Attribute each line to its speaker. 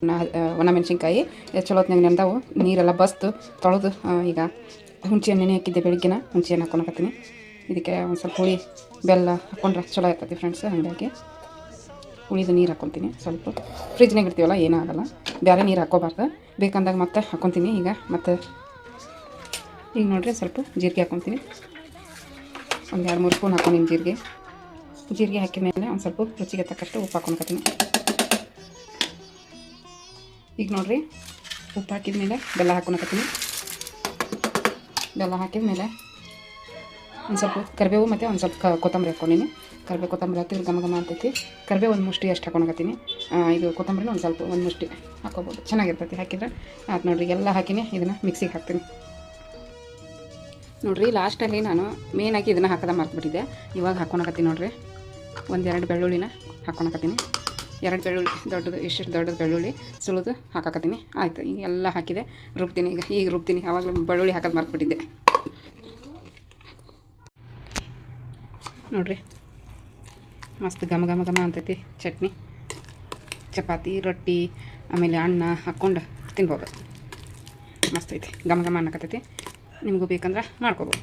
Speaker 1: ಒಣಮೆಣ್ಸಿನ್ಕಾಯಿ ಚಲೋ ಹೊತ್ನಾಗ ನೆಂದವು, ನೀರೆಲ್ಲ ಬಸ್ತು ತೊಳೆದು ಈಗ ಹುಣಸೆ ಹಣ್ಣು ಹಾಕಿದ್ದೆ. ಬೆಳಿಗ್ಗೆನ ಹುಣಸೆ ಹಣ್ಣು ಹಾಕ್ಕೊಳಕತ್ತೀನಿ. ಇದಕ್ಕೆ ಒಂದು ಸ್ವಲ್ಪ ಹುಳಿ ಬೆಲ್ಲ ಹಾಕ್ಕೊಂಡ್ರೆ ಚಲೋ ಇರ್ತೈತಿ ಫ್ರೆಂಡ್ಸ್. ಹಾಗಾಗಿ ಹುಳಿದು ನೀರು ಹಾಕ್ಕೊತೀನಿ. ಸ್ವಲ್ಪ ಫ್ರಿಜ್ನಾಗ ಇರ್ತೀವಲ್ಲ ಏನೂ ಆಗೋಲ್ಲ, ಬೇರೆ ನೀರು ಹಾಕ್ಕೋಬಾರ್ದು. ಬೇಕಂದಾಗ ಮತ್ತೆ ಹಾಕ್ಕೊತೀನಿ. ಈಗ ನೋಡಿರಿ ಸ್ವಲ್ಪ ಜೀರಿಗೆ ಹಾಕ್ಕೊತೀನಿ. ಒಂದು 2-3 ಸ್ಪೂನ್ ಹಾಕ್ಕೊಂಡಿನಿ ಜೀರಿಗೆ ಹಾಕಿದ ಮೇಲೆ ಒಂದು ಸ್ವಲ್ಪ ರುಚಿಗೆ ತಕ್ಕಷ್ಟು ಉಪ್ಪು ಹಾಕ್ಕೊಳಕತ್ತೀನಿ. ಈಗ ನೋಡಿರಿ ಉಪ್ಪು ಹಾಕಿದ ಮೇಲೆ ಬೆಲ್ಲ ಹಾಕ್ಕೊಳಕತ್ತೀನಿ. ಬೆಲ್ಲ ಹಾಕಿದ ಮೇಲೆ ಒಂದು ಸ್ವಲ್ಪ ಕರಿಬೇವು ಮತ್ತು ಒಂದು ಸ್ವಲ್ಪ ಕೊತ್ತಂಬರಿ ಹಾಕ್ಕೊಂಡಿನಿ. ಕೊತ್ತಂಬರಿ ಹಾಕಿದ್ರೆ ಘಮ ಅಂತೈತಿ. ಕರಿಬೇವು ಒಂದು ಮುಷ್ಟಿ ಅಷ್ಟು ಹಾಕ್ಕೊಳಕತ್ತೀನಿ. ಇದು ಕೊತ್ತಂಬರಿನ ಒಂದು ಮುಷ್ಟಿ ಹಾಕ್ಕೋಬೋದು, ಚೆನ್ನಾಗಿರ್ತೈತಿ ಹಾಕಿದ್ರೆ. ಆಯ್ತು ನೋಡಿರಿ, ಎಲ್ಲ ಹಾಕಿನಿ. ಇದನ್ನು ಮಿಕ್ಸಿಗೆ ಹಾಕ್ತೀನಿ. ನೋಡಿರಿ ಲಾಸ್ಟಲ್ಲಿ ನಾನು ಮೇನಾಗಿ ಇದನ್ನು ಹಾಕೋದ ಮರ್ತುಬಿಟ್ಟಿದ್ದೆ. ಇವಾಗ ಹಾಕ್ಕೊಳಕತ್ತೀನಿ ನೋಡಿರಿ. 1-2 ಬೆಳ್ಳುಳ್ಳಿನ ಹಾಕ್ಕೊಳಕತ್ತೀನಿ. 2 ಬೆಳ್ಳುಳ್ಳಿ ದೊಡ್ಡದು, ಇಷ್ಟು ದೊಡ್ಡದು ಬೆಳ್ಳುಳ್ಳಿ ಸುಲಿದು ಹಾಕಾಕತ್ತೀನಿ. ಆಯಿತು, ಈಗ ಎಲ್ಲ ಹಾಕಿದೆ, ರುಬ್ತೀನಿ. ಈಗ ರುಬ್ತೀನಿ. ಆವಾಗಲೂ ಬೆಳ್ಳುಳ್ಳಿ ಹಾಕೋದು ಮರ್ತುಬಿಟ್ಟಿದ್ದೆ ನೋಡಿರಿ. ಮಸ್ತ್ ಘಮ ಅಂತೈತಿ ಚಟ್ನಿ. ಚಪಾತಿ, ರೊಟ್ಟಿ, ಆಮೇಲೆ ಅನ್ನ ಹಾಕ್ಕೊಂಡು ತಿನ್ಬೋದು. ಮಸ್ತ್ ಐತಿ, ಘಮ ಅನ್ನಕತ್ತೈತಿ. ನಿಮಗೂ ಬೇಕಂದ್ರೆ ಮಾಡ್ಕೋಬೋದು.